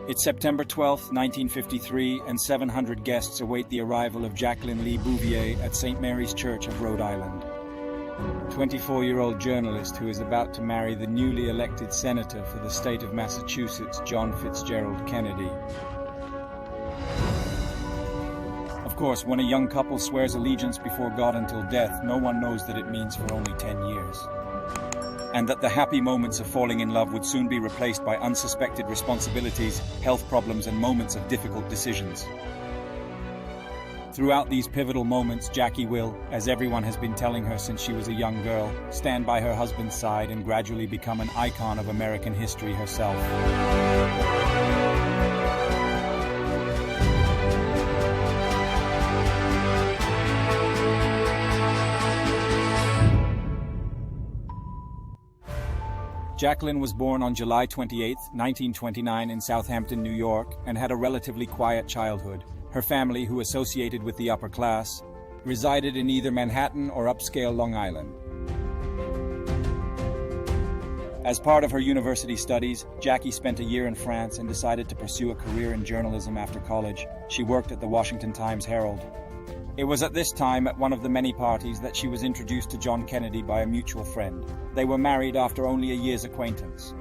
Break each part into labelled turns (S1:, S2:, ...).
S1: It's September 12, 1953, and 700 guests await the arrival of Jacqueline Lee Bouvier at St. Mary's Church of Rhode Island. 24-year-old journalist who is about to marry the newly elected senator for the state of Massachusetts, John Fitzgerald Kennedy. Of course, when a young couple swears allegiance before God until death, no one knows that it means for only 10 years. And that the happy moments of falling in love would soon be replaced by unsuspected responsibilities, health problems, and moments of difficult decisions. Throughout these pivotal moments, Jackie will, as everyone has been telling her since she was a young girl, stand by her husband's side and gradually become an icon of American history herself. Jacqueline was born on July 28, 1929 in Southampton, New York, and had a relatively quiet childhood. Her family, who associated with the upper class, resided in either Manhattan or upscale Long Island. As part of her university studies, Jackie spent a year in France and decided to pursue a career in journalism after college. She worked at the Washington Times-Herald. It was at this time, at one of the many parties, that she was introduced to John Kennedy by a mutual friend. They were married after only a year's acquaintance.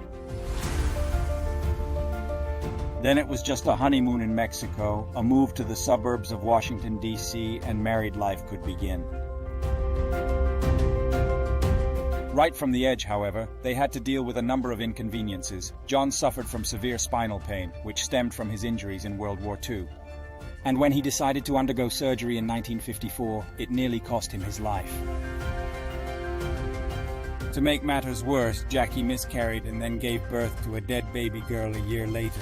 S1: Then it was just a honeymoon in Mexico, a move to the suburbs of Washington, D.C., and married life could begin. Right from the edge, however, they had to deal with a number of inconveniences. John suffered from severe spinal pain, which stemmed from his injuries in World War II. And when he decided to undergo surgery in 1954, it nearly cost him his life. To make matters worse, Jackie miscarried and then gave birth to a dead baby girl a year later.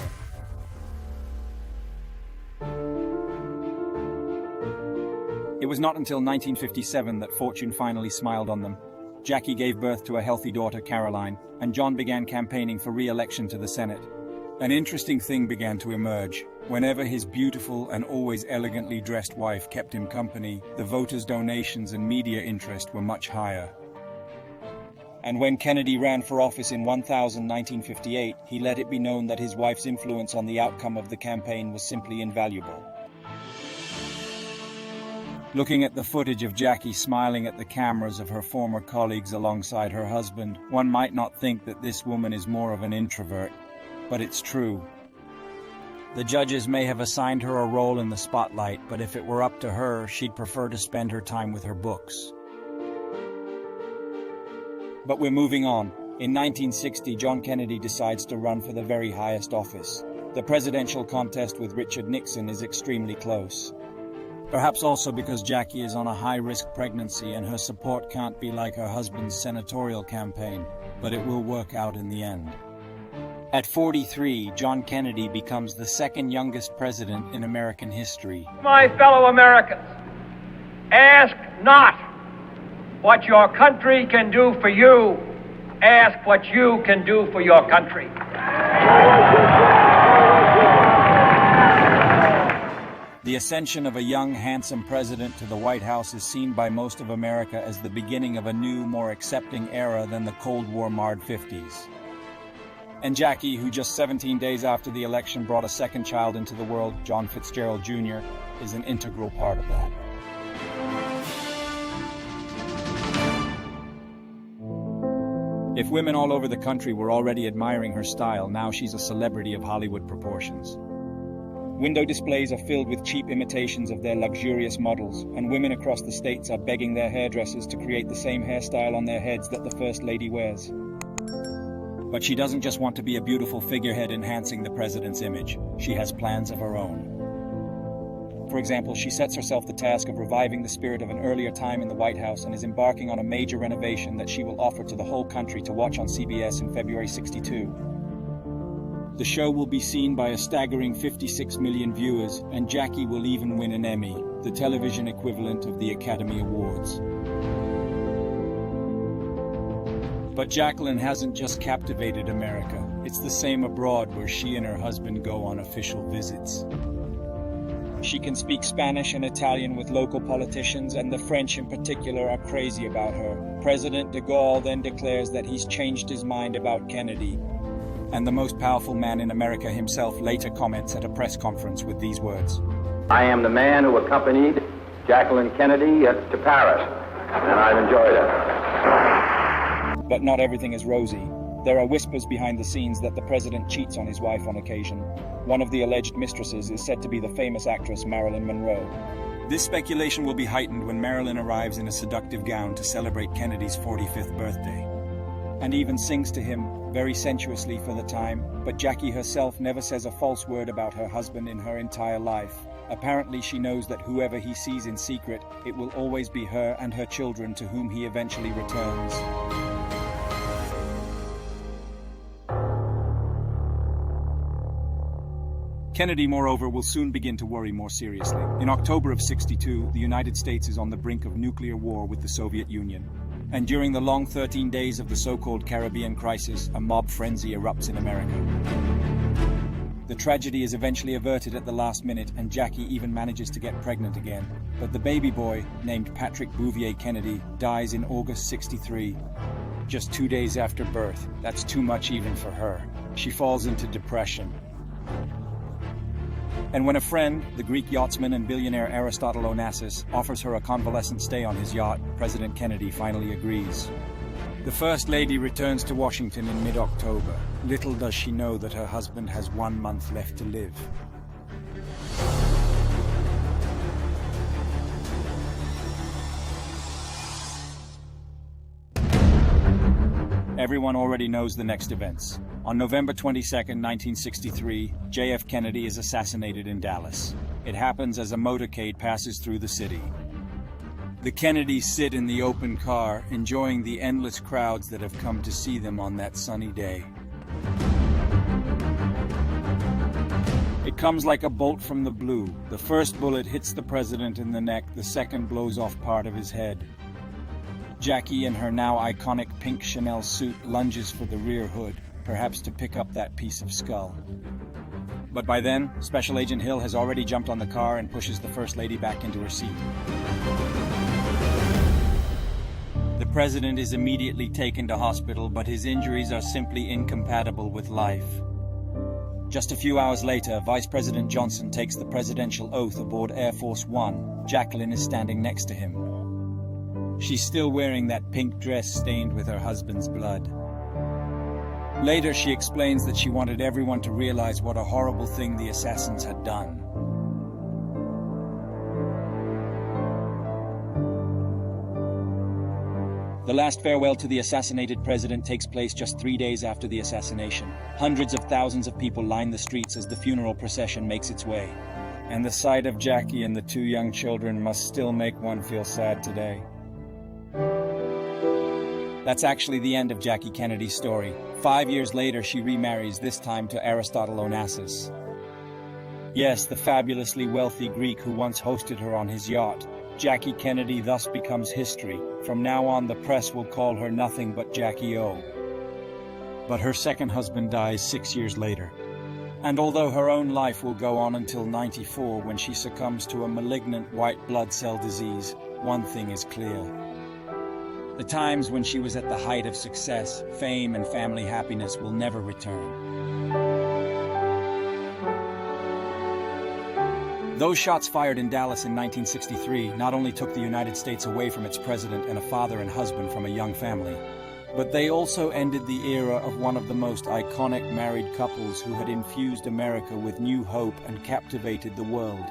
S1: It was not until 1957 that fortune finally smiled on them. Jackie gave birth to a healthy daughter, Caroline, and John began campaigning for re-election to the Senate. An interesting thing began to emerge. Whenever his beautiful and always elegantly dressed wife kept him company, the voters' donations and media interest were much higher. And when Kennedy ran for office in 1958, he let it be known that his wife's influence on the outcome of the campaign was simply invaluable. Looking at the footage of Jackie smiling at the cameras of her former colleagues alongside her husband, one might not think that this woman is more of an introvert. But it's true. The judges may have assigned her a role in the spotlight, but if it were up to her, she'd prefer to spend her time with her books. But we're moving on. In 1960, John Kennedy decides to run for the very highest office. The presidential contest with Richard Nixon is extremely close. Perhaps also because Jackie is on a high-risk pregnancy and her support can't be like her husband's senatorial campaign, but it will work out in the end. At 43, John Kennedy becomes the second youngest president in American history.
S2: My fellow Americans, ask not what your country can do for you. Ask what you can do for your country.
S1: The ascension of a young, handsome president to the White House is seen by most of America as the beginning of a new, more accepting era than the Cold War-marred 50s. And Jackie, who just 17 days after the election brought a second child into the world, John Fitzgerald Jr., is an integral part of that. If women all over the country were already admiring her style, now she's a celebrity of Hollywood proportions. Window displays are filled with cheap imitations of their luxurious models, and women across the states are begging their hairdressers to create the same hairstyle on their heads that the First Lady wears. But she doesn't just want to be a beautiful figurehead enhancing the president's image. She has plans of her own. For example, she sets herself the task of reviving the spirit of an earlier time in the White House and is embarking on a major renovation that she will offer to the whole country to watch on CBS in February '62. The show will be seen by a staggering 56 million viewers, and Jackie will even win an Emmy, the television equivalent of the Academy Awards. But Jacqueline hasn't just captivated America. It's the same abroad, where she and her husband go on official visits. She can speak Spanish and Italian with local politicians, and the French in particular are crazy about her. President de Gaulle then declares that he's changed his mind about Kennedy. And the most powerful man in America himself later comments at a press conference with these words.
S3: I am the man who accompanied Jacqueline Kennedy to Paris, and I've enjoyed it.
S1: But not everything is rosy. There are whispers behind the scenes that the president cheats on his wife on occasion. One of the alleged mistresses is said to be the famous actress Marilyn Monroe. This speculation will be heightened when Marilyn arrives in a seductive gown to celebrate Kennedy's 45th birthday, and even sings to him, very sensuously for the time, but Jackie herself never says a false word about her husband in her entire life. Apparently she knows that whoever he sees in secret, it will always be her and her children to whom he eventually returns. Kennedy, moreover, will soon begin to worry more seriously. In October of '62, the United States is on the brink of nuclear war with the Soviet Union. And during the long 13 days of the so-called Caribbean crisis, a mob frenzy erupts in America. The tragedy is eventually averted at the last minute, and Jackie even manages to get pregnant again. But the baby boy, named Patrick Bouvier Kennedy, dies in August '63. Just 2 days after birth. That's too much even for her. She falls into depression. And when a friend, the Greek yachtsman and billionaire Aristotle Onassis, offers her a convalescent stay on his yacht, President Kennedy finally agrees. The First Lady returns to Washington in mid-October. Little does she know that her husband has 1 month left to live. Everyone already knows the next events. On November 22, 1963, JF Kennedy is assassinated in Dallas. It happens as a motorcade passes through the city. The Kennedys sit in the open car, enjoying the endless crowds that have come to see them on that sunny day. It comes like a bolt from the blue. The first bullet hits the president in the neck, the second blows off part of his head. Jackie, in her now iconic pink Chanel suit, lunges for the rear hood, perhaps to pick up that piece of skull. But by then, Special Agent Hill has already jumped on the car and pushes the First Lady back into her seat. The president is immediately taken to hospital, but his injuries are simply incompatible with life. Just a few hours later, Vice President Johnson takes the presidential oath aboard Air Force One. Jacqueline is standing next to him. She's still wearing that pink dress stained with her husband's blood. Later, she explains that she wanted everyone to realize what a horrible thing the assassins had done. The last farewell to the assassinated president takes place just 3 days after the assassination. Hundreds of thousands of people line the streets as the funeral procession makes its way. And the sight of Jackie and the 2 young children must still make one feel sad today. That's actually the end of Jackie Kennedy's story. 5 years later, she remarries, this time to Aristotle Onassis. Yes, the fabulously wealthy Greek who once hosted her on his yacht. Jackie Kennedy thus becomes history. From now on, the press will call her nothing but Jackie O. But her second husband dies 6 years later. And although her own life will go on until 94, when she succumbs to a malignant white blood cell disease, one thing is clear. The times when she was at the height of success, fame, and family happiness will never return. Those shots fired in Dallas in 1963 not only took the United States away from its president and a father and husband from a young family, but they also ended the era of one of the most iconic married couples who had infused America with new hope and captivated the world.